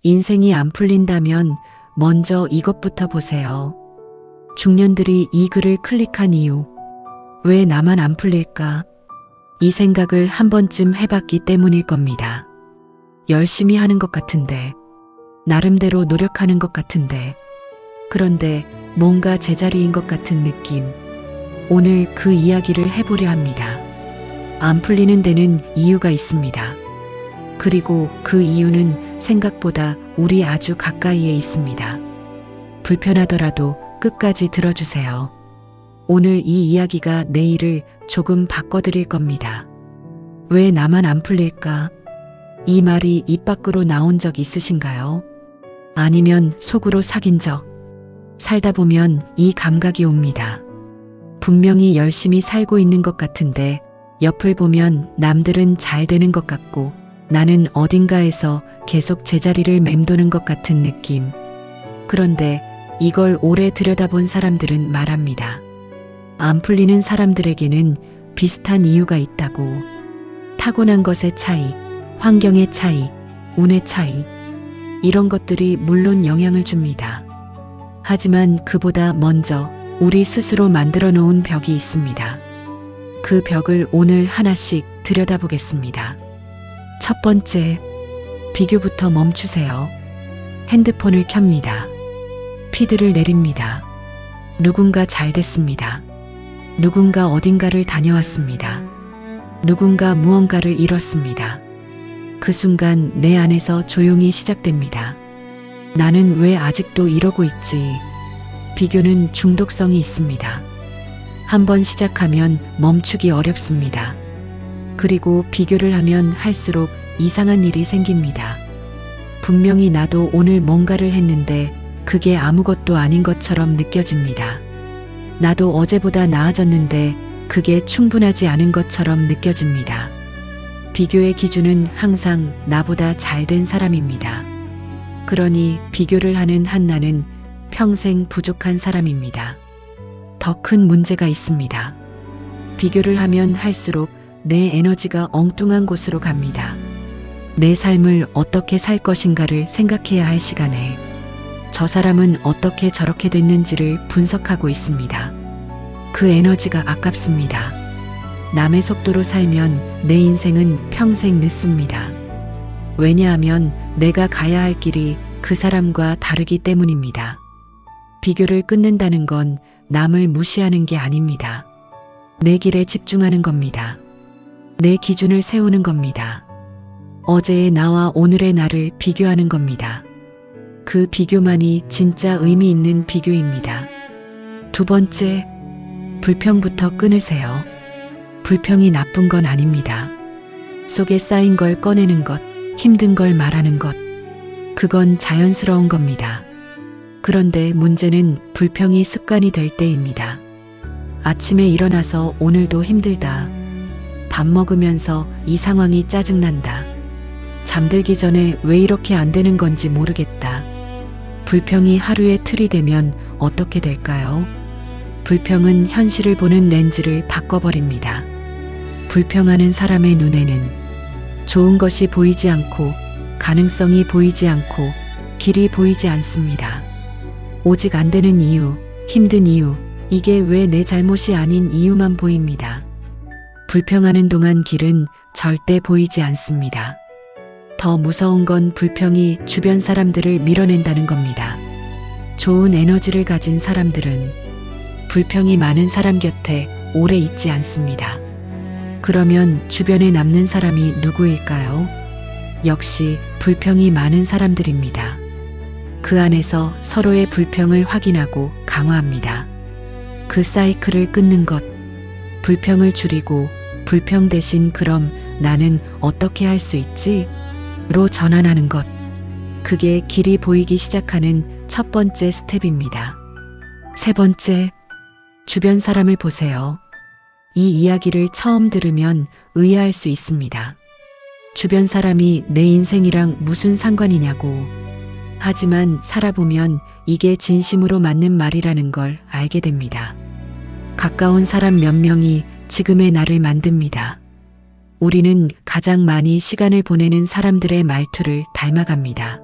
인생이 안 풀린다면 먼저 이것부터 보세요. 중년들이 이 글을 클릭한 이유. 왜 나만 안 풀릴까? 이 생각을 한 번쯤 해봤기 때문일 겁니다. 열심히 하는 것 같은데, 나름대로 노력하는 것 같은데, 그런데 뭔가 제자리인 것 같은 느낌. 오늘 그 이야기를 해보려 합니다. 안 풀리는 데는 이유가 있습니다. 그리고 그 이유는 생각보다 우리 아주 가까이에 있습니다. 불편하더라도 끝까지 들어주세요. 오늘 이 이야기가 내일을 조금 바꿔드릴 겁니다. 왜 나만 안 풀릴까? 이 말이 입 밖으로 나온 적 있으신가요? 아니면 속으로 사귄 적? 살다 보면 이 감각이 옵니다. 분명히 열심히 살고 있는 것 같은데 옆을 보면 남들은 잘 되는 것 같고 나는 어딘가에서 계속 제자리를 맴도는 것 같은 느낌. 그런데 이걸 오래 들여다본 사람들은 말합니다. 안 풀리는 사람들에게는 비슷한 이유가 있다고. 타고난 것의 차이, 환경의 차이, 운의 차이. 이런 것들이 물론 영향을 줍니다. 하지만 그보다 먼저 우리 스스로 만들어 놓은 벽이 있습니다. 그 벽을 오늘 하나씩 들여다보겠습니다. 첫 번째, 비교부터 멈추세요. 핸드폰을 켭니다. 피드를 내립니다. 누군가 잘 됐습니다. 누군가 어딘가를 다녀왔습니다. 누군가 무언가를 이뤘습니다. 그 순간 내 안에서 조용히 시작됩니다. 나는 왜 아직도 이러고 있지? 비교는 중독성이 있습니다. 한번 시작하면 멈추기 어렵습니다. 그리고 비교를 하면 할수록 이상한 일이 생깁니다. 분명히 나도 오늘 뭔가를 했는데 그게 아무것도 아닌 것처럼 느껴집니다. 나도 어제보다 나아졌는데 그게 충분하지 않은 것처럼 느껴집니다. 비교의 기준은 항상 나보다 잘된 사람입니다. 그러니 비교를 하는 한 나는 평생 부족한 사람입니다. 더 큰 문제가 있습니다. 비교를 하면 할수록 내 에너지가 엉뚱한 곳으로 갑니다. 내 삶을 어떻게 살 것인가를 생각해야 할 시간에 저 사람은 어떻게 저렇게 됐는지를 분석하고 있습니다. 그 에너지가 아깝습니다. 남의 속도로 살면 내 인생은 평생 늦습니다. 왜냐하면 내가 가야 할 길이 그 사람과 다르기 때문입니다. 비교를 끊는다는 건 남을 무시하는 게 아닙니다. 내 길에 집중하는 겁니다. 내 기준을 세우는 겁니다. 어제의 나와 오늘의 나를 비교하는 겁니다. 그 비교만이 진짜 의미 있는 비교입니다. 두 번째, 불평부터 끊으세요. 불평이 나쁜 건 아닙니다. 속에 쌓인 걸 꺼내는 것, 힘든 걸 말하는 것, 그건 자연스러운 겁니다. 그런데 문제는 불평이 습관이 될 때입니다. 아침에 일어나서 오늘도 힘들다. 밥 먹으면서 이 상황이 짜증난다. 잠들기 전에 왜 이렇게 안 되는 건지 모르겠다. 불평이 하루의 틀이 되면 어떻게 될까요? 불평은 현실을 보는 렌즈를 바꿔버립니다. 불평하는 사람의 눈에는 좋은 것이 보이지 않고 가능성이 보이지 않고 길이 보이지 않습니다. 오직 안 되는 이유, 힘든 이유, 이게 왜 내 잘못이 아닌 이유만 보입니다. 불평하는 동안 길은 절대 보이지 않습니다. 더 무서운 건 불평이 주변 사람들을 밀어낸다는 겁니다. 좋은 에너지를 가진 사람들은 불평이 많은 사람 곁에 오래 있지 않습니다. 그러면 주변에 남는 사람이 누구일까요? 역시 불평이 많은 사람들입니다. 그 안에서 서로의 불평을 확인하고 강화합니다. 그 사이클을 끊는 것, 불평을 줄이고 불평 대신 그럼 나는 어떻게 할 수 있지? 로 전환하는 것. 그게 길이 보이기 시작하는 첫 번째 스텝입니다. 세 번째, 주변 사람을 보세요. 이 이야기를 처음 들으면 의아할 수 있습니다. 주변 사람이 내 인생이랑 무슨 상관이냐고. 하지만 살아보면 이게 진심으로 맞는 말이라는 걸 알게 됩니다. 가까운 사람 몇 명이 지금의 나를 만듭니다. 우리는 가장 많이 시간을 보내는 사람들의 말투를 닮아갑니다.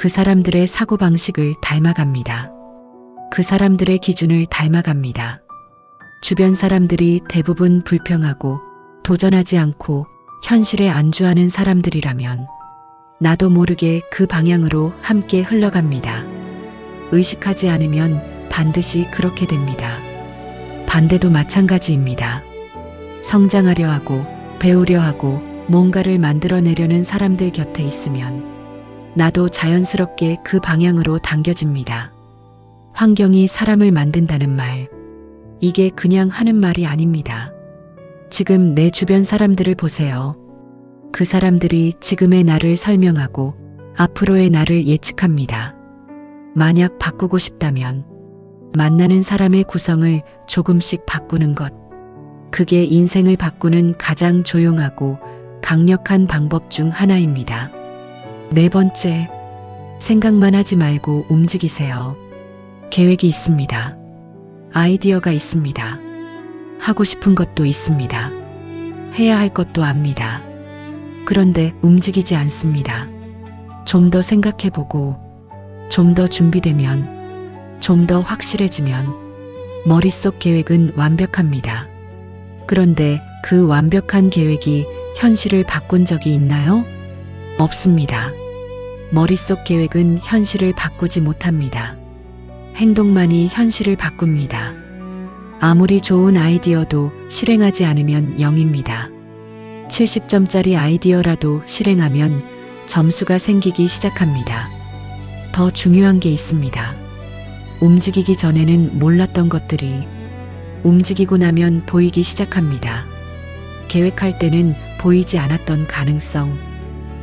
그 사람들의 사고방식을 닮아갑니다. 그 사람들의 기준을 닮아갑니다. 주변 사람들이 대부분 불평하고 도전하지 않고 현실에 안주하는 사람들이라면 나도 모르게 그 방향으로 함께 흘러갑니다. 의식하지 않으면 반드시 그렇게 됩니다. 반대도 마찬가지입니다. 성장하려 하고 배우려 하고 뭔가를 만들어내려는 사람들 곁에 있으면 나도 자연스럽게 그 방향으로 당겨집니다. 환경이 사람을 만든다는 말, 이게 그냥 하는 말이 아닙니다. 지금 내 주변 사람들을 보세요. 그 사람들이 지금의 나를 설명하고 앞으로의 나를 예측합니다. 만약 바꾸고 싶다면 만나는 사람의 구성을 조금씩 바꾸는 것, 그게 인생을 바꾸는 가장 조용하고 강력한 방법 중 하나입니다. 네 번째, 생각만 하지 말고 움직이세요. 계획이 있습니다. 아이디어가 있습니다. 하고 싶은 것도 있습니다. 해야 할 것도 압니다. 그런데 움직이지 않습니다. 좀 더 생각해보고, 좀 더 준비되면, 좀 더 확실해지면, 머릿속 계획은 완벽합니다. 그런데 그 완벽한 계획이 현실을 바꾼 적이 있나요? 없습니다. 머릿속 계획은 현실을 바꾸지 못합니다. 행동만이 현실을 바꿉니다. 아무리 좋은 아이디어도 실행하지 않으면 0입니다. 70점짜리 아이디어라도 실행하면 점수가 생기기 시작합니다. 더 중요한 게 있습니다. 움직이기 전에는 몰랐던 것들이 움직이고 나면 보이기 시작합니다. 계획할 때는 보이지 않았던 가능성,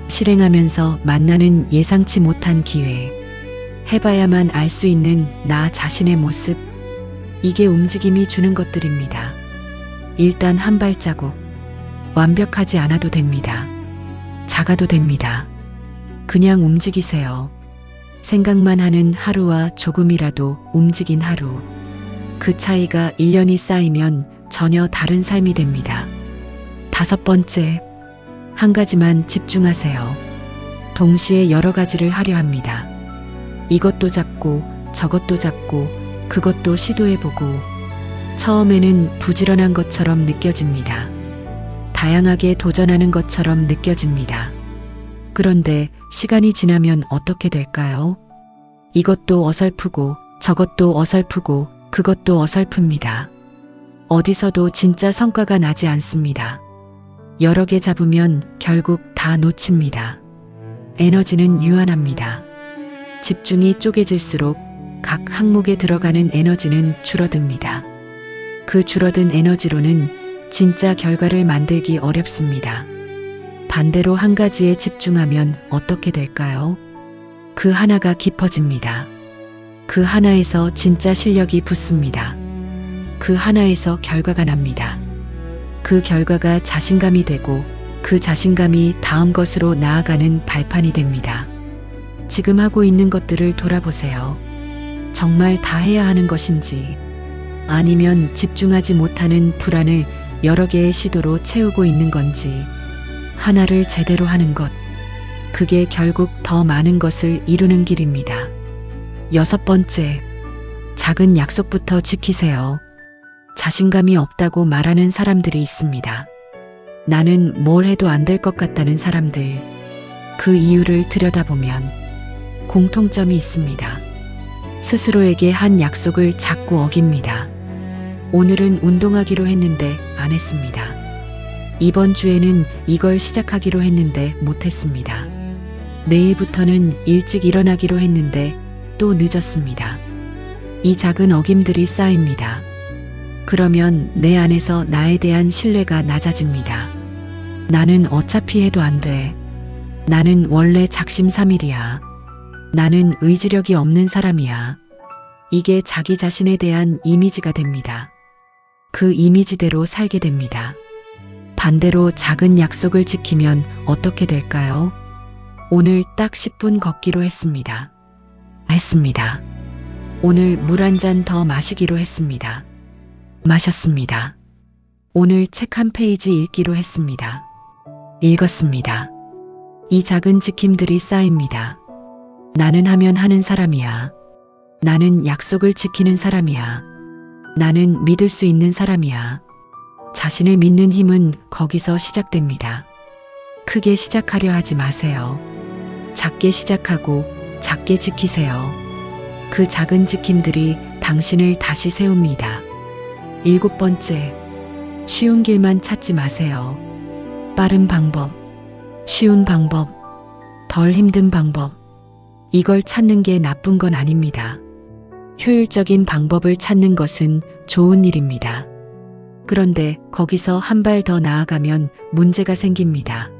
실행하면서 만나는 예상치 못한 기회, 해봐야만 알 수 있는 나 자신의 모습, 이게 움직임이 주는 것들입니다. 일단 한 발자국, 완벽하지 않아도 됩니다. 작아도 됩니다. 그냥 움직이세요. 생각만 하는 하루와 조금이라도 움직인 하루, 그 차이가 1년이 쌓이면 전혀 다른 삶이 됩니다. 다섯 번째, 한 가지만 집중하세요. 동시에 여러 가지를 하려 합니다. 이것도 잡고 저것도 잡고 그것도 시도해보고 처음에는 부지런한 것처럼 느껴집니다. 다양하게 도전하는 것처럼 느껴집니다. 그런데 시간이 지나면 어떻게 될까요? 이것도 어설프고 저것도 어설프고 그것도 어설픕니다. 어디서도 진짜 성과가 나지 않습니다. 여러 개 잡으면 결국 다 놓칩니다. 에너지는 유한합니다. 집중이 쪼개질수록 각 항목에 들어가는 에너지는 줄어듭니다. 그 줄어든 에너지로는 진짜 결과를 만들기 어렵습니다. 반대로 한 가지에 집중하면 어떻게 될까요? 그 하나가 깊어집니다. 그 하나에서 진짜 실력이 붙습니다. 그 하나에서 결과가 납니다. 그 결과가 자신감이 되고 그 자신감이 다음 것으로 나아가는 발판이 됩니다. 지금 하고 있는 것들을 돌아보세요. 정말 다 해야 하는 것인지 아니면 집중하지 못하는 불안을 여러 개의 시도로 채우고 있는 건지 하나를 제대로 하는 것, 그게 결국 더 많은 것을 이루는 길입니다. 여섯 번째, 작은 약속부터 지키세요. 자신감이 없다고 말하는 사람들이 있습니다. 나는 뭘 해도 안 될 것 같다는 사람들. 그 이유를 들여다보면 공통점이 있습니다. 스스로에게 한 약속을 자꾸 어깁니다. 오늘은 운동하기로 했는데 안 했습니다. 이번 주에는 이걸 시작하기로 했는데 못했습니다. 내일부터는 일찍 일어나기로 했는데 또 늦었습니다. 이 작은 어김들이 쌓입니다. 그러면 내 안에서 나에 대한 신뢰가 낮아집니다. 나는 어차피 해도 안 돼. 나는 원래 작심삼일이야. 나는 의지력이 없는 사람이야. 이게 자기 자신에 대한 이미지가 됩니다. 그 이미지대로 살게 됩니다. 반대로 작은 약속을 지키면 어떻게 될까요? 오늘 딱 10분 걷기로 했습니다. 오늘 물 한 잔 더 마시기로 했습니다. 마셨습니다. 오늘 책 한 페이지 읽기로 했습니다. 읽었습니다. 이 작은 지킴들이 쌓입니다. 나는 하면 하는 사람이야. 나는 약속을 지키는 사람이야. 나는 믿을 수 있는 사람이야. 자신을 믿는 힘은 거기서 시작됩니다. 크게 시작하려 하지 마세요. 작게 시작하고 작게 지키세요. 그 작은 지킴들이 당신을 다시 세웁니다. 7번째, 쉬운 길만 찾지 마세요. 빠른 방법, 쉬운 방법, 덜 힘든 방법. 이걸 찾는 게 나쁜 건 아닙니다. 효율적인 방법을 찾는 것은 좋은 일입니다. 그런데 거기서 한 발 더 나아가면 문제가 생깁니다.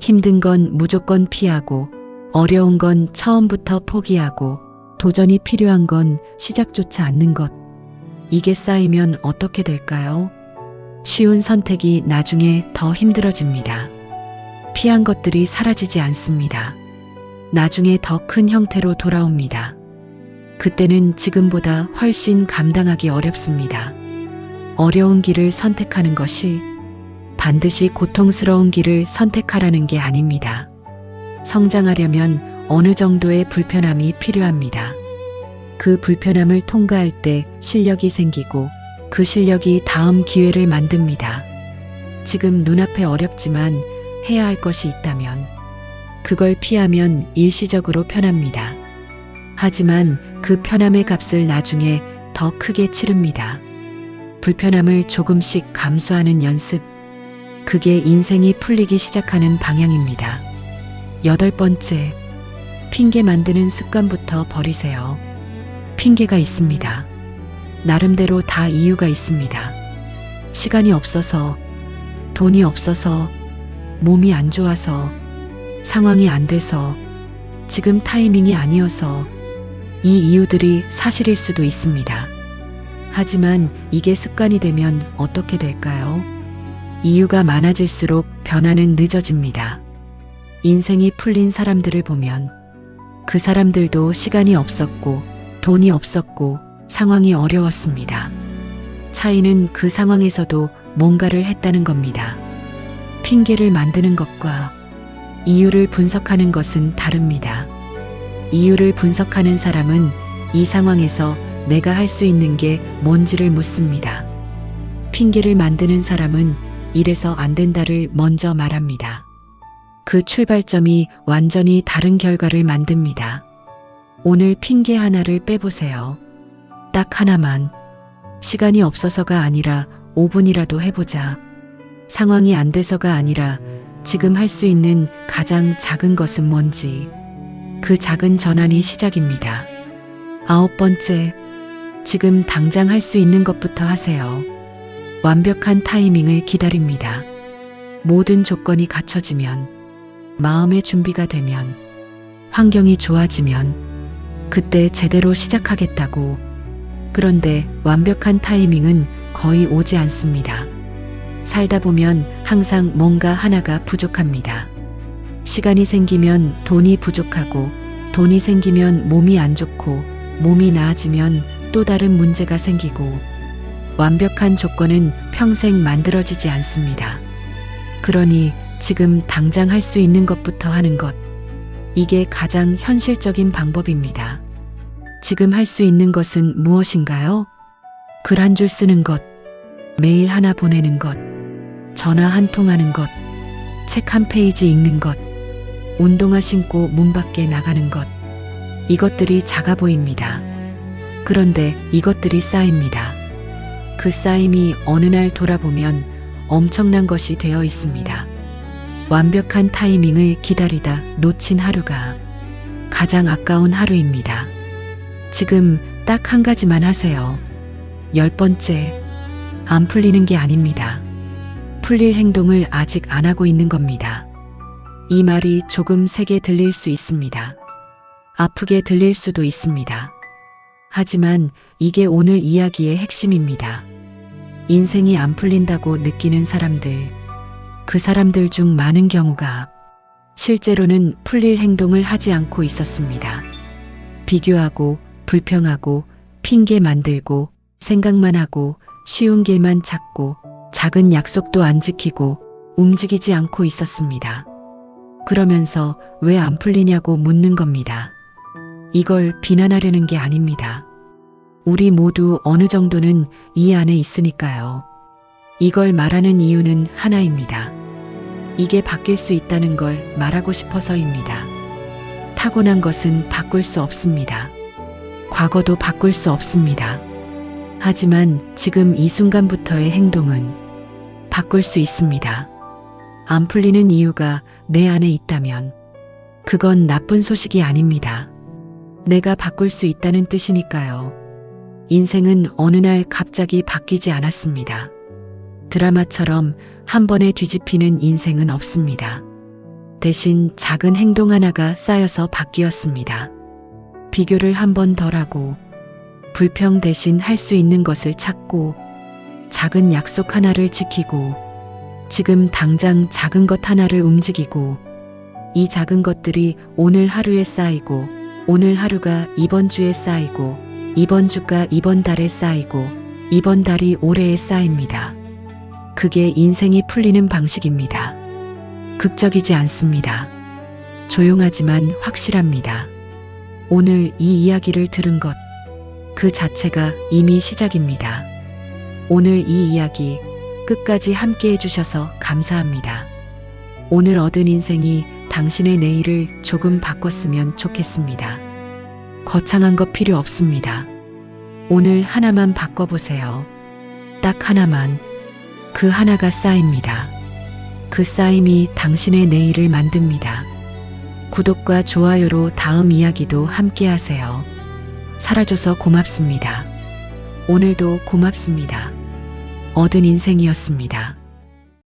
힘든 건 무조건 피하고, 어려운 건 처음부터 포기하고, 도전이 필요한 건 시작조차 않는 것. 이게 쌓이면 어떻게 될까요? 쉬운 선택이 나중에 더 힘들어집니다. 피한 것들이 사라지지 않습니다. 나중에 더 큰 형태로 돌아옵니다. 그때는 지금보다 훨씬 감당하기 어렵습니다. 어려운 길을 선택하는 것이 반드시 고통스러운 길을 선택하라는 게 아닙니다. 성장하려면 어느 정도의 불편함이 필요합니다. 그 불편함을 통과할 때 실력이 생기고 그 실력이 다음 기회를 만듭니다. 지금 눈앞에 어렵지만 해야 할 것이 있다면 그걸 피하면 일시적으로 편합니다. 하지만 그 편함의 값을 나중에 더 크게 치릅니다. 불편함을 조금씩 감수하는 연습. 그게 인생이 풀리기 시작하는 방향입니다. 8번째, 핑계 만드는 습관부터 버리세요. 핑계가 있습니다. 나름대로 다 이유가 있습니다. 시간이 없어서, 돈이 없어서, 몸이 안 좋아서, 상황이 안 돼서, 지금 타이밍이 아니어서, 이 이유들이 사실일 수도 있습니다. 하지만 이게 습관이 되면 어떻게 될까요? 이유가 많아질수록 변화는 늦어집니다. 인생이 풀린 사람들을 보면 그 사람들도 시간이 없었고 돈이 없었고 상황이 어려웠습니다. 차이는 그 상황에서도 뭔가를 했다는 겁니다. 핑계를 만드는 것과 이유를 분석하는 것은 다릅니다. 이유를 분석하는 사람은 이 상황에서 내가 할 수 있는 게 뭔지를 묻습니다. 핑계를 만드는 사람은 이래서 안 된다를 먼저 말합니다. 그 출발점이 완전히 다른 결과를 만듭니다. 오늘 핑계 하나를 빼보세요. 딱 하나만. 시간이 없어서가 아니라 5분이라도 해보자. 상황이 안 돼서가 아니라 지금 할 수 있는 가장 작은 것은 뭔지. 그 작은 전환이 시작입니다. 9번째, 지금 당장 할 수 있는 것부터 하세요. 완벽한 타이밍을 기다립니다. 모든 조건이 갖춰지면, 마음의 준비가 되면, 환경이 좋아지면, 그때 제대로 시작하겠다고. 그런데 완벽한 타이밍은 거의 오지 않습니다. 살다 보면 항상 뭔가 하나가 부족합니다. 시간이 생기면 돈이 부족하고, 돈이 생기면 몸이 안 좋고, 몸이 나아지면 또 다른 문제가 생기고, 완벽한 조건은 평생 만들어지지 않습니다. 그러니 지금 당장 할 수 있는 것부터 하는 것. 이게 가장 현실적인 방법입니다. 지금 할 수 있는 것은 무엇인가요? 글 한 줄 쓰는 것, 메일 하나 보내는 것, 전화 한 통 하는 것, 책 한 페이지 읽는 것, 운동화 신고 문 밖에 나가는 것. 이것들이 작아 보입니다. 그런데 이것들이 쌓입니다. 그 쌓임이 어느 날 돌아보면 엄청난 것이 되어 있습니다. 완벽한 타이밍을 기다리다 놓친 하루가 가장 아까운 하루입니다. 지금 딱 한 가지만 하세요. 10번째, 안 풀리는 게 아닙니다. 풀릴 행동을 아직 안 하고 있는 겁니다. 이 말이 조금 세게 들릴 수 있습니다. 아프게 들릴 수도 있습니다. 하지만 이게 오늘 이야기의 핵심입니다. 인생이 안 풀린다고 느끼는 사람들, 그 사람들 중 많은 경우가 실제로는 풀릴 행동을 하지 않고 있었습니다. 비교하고, 불평하고, 핑계 만들고, 생각만 하고, 쉬운 길만 찾고, 작은 약속도 안 지키고, 움직이지 않고 있었습니다. 그러면서 왜 안 풀리냐고 묻는 겁니다. 이걸 비난하려는 게 아닙니다. 우리 모두 어느 정도는 이 안에 있으니까요. 이걸 말하는 이유는 하나입니다. 이게 바뀔 수 있다는 걸 말하고 싶어서입니다. 타고난 것은 바꿀 수 없습니다. 과거도 바꿀 수 없습니다. 하지만 지금 이 순간부터의 행동은 바꿀 수 있습니다. 안 풀리는 이유가 내 안에 있다면 그건 나쁜 소식이 아닙니다. 내가 바꿀 수 있다는 뜻이니까요. 인생은 어느 날 갑자기 바뀌지 않았습니다. 드라마처럼 한 번에 뒤집히는 인생은 없습니다. 대신 작은 행동 하나가 쌓여서 바뀌었습니다. 비교를 한 번 덜 하고, 불평 대신 할 수 있는 것을 찾고, 작은 약속 하나를 지키고, 지금 당장 작은 것 하나를 움직이고, 이 작은 것들이 오늘 하루에 쌓이고, 오늘 하루가 이번 주에 쌓이고, 이번 주가 이번 달에 쌓이고, 이번 달이 올해에 쌓입니다. 그게 인생이 풀리는 방식입니다. 극적이지 않습니다. 조용하지만 확실합니다. 오늘 이 이야기를 들은 것, 그 자체가 이미 시작입니다. 오늘 이 이야기 끝까지 함께 해주셔서 감사합니다. 오늘 얻은 인생이 당신의 내일을 조금 바꿨으면 좋겠습니다. 거창한 것 필요 없습니다. 오늘 하나만 바꿔보세요. 딱 하나만. 그 하나가 쌓입니다. 그 쌓임이 당신의 내일을 만듭니다. 구독과 좋아요로 다음 이야기도 함께 하세요. 살아줘서 고맙습니다. 오늘도 고맙습니다. 얻은 인생이었습니다.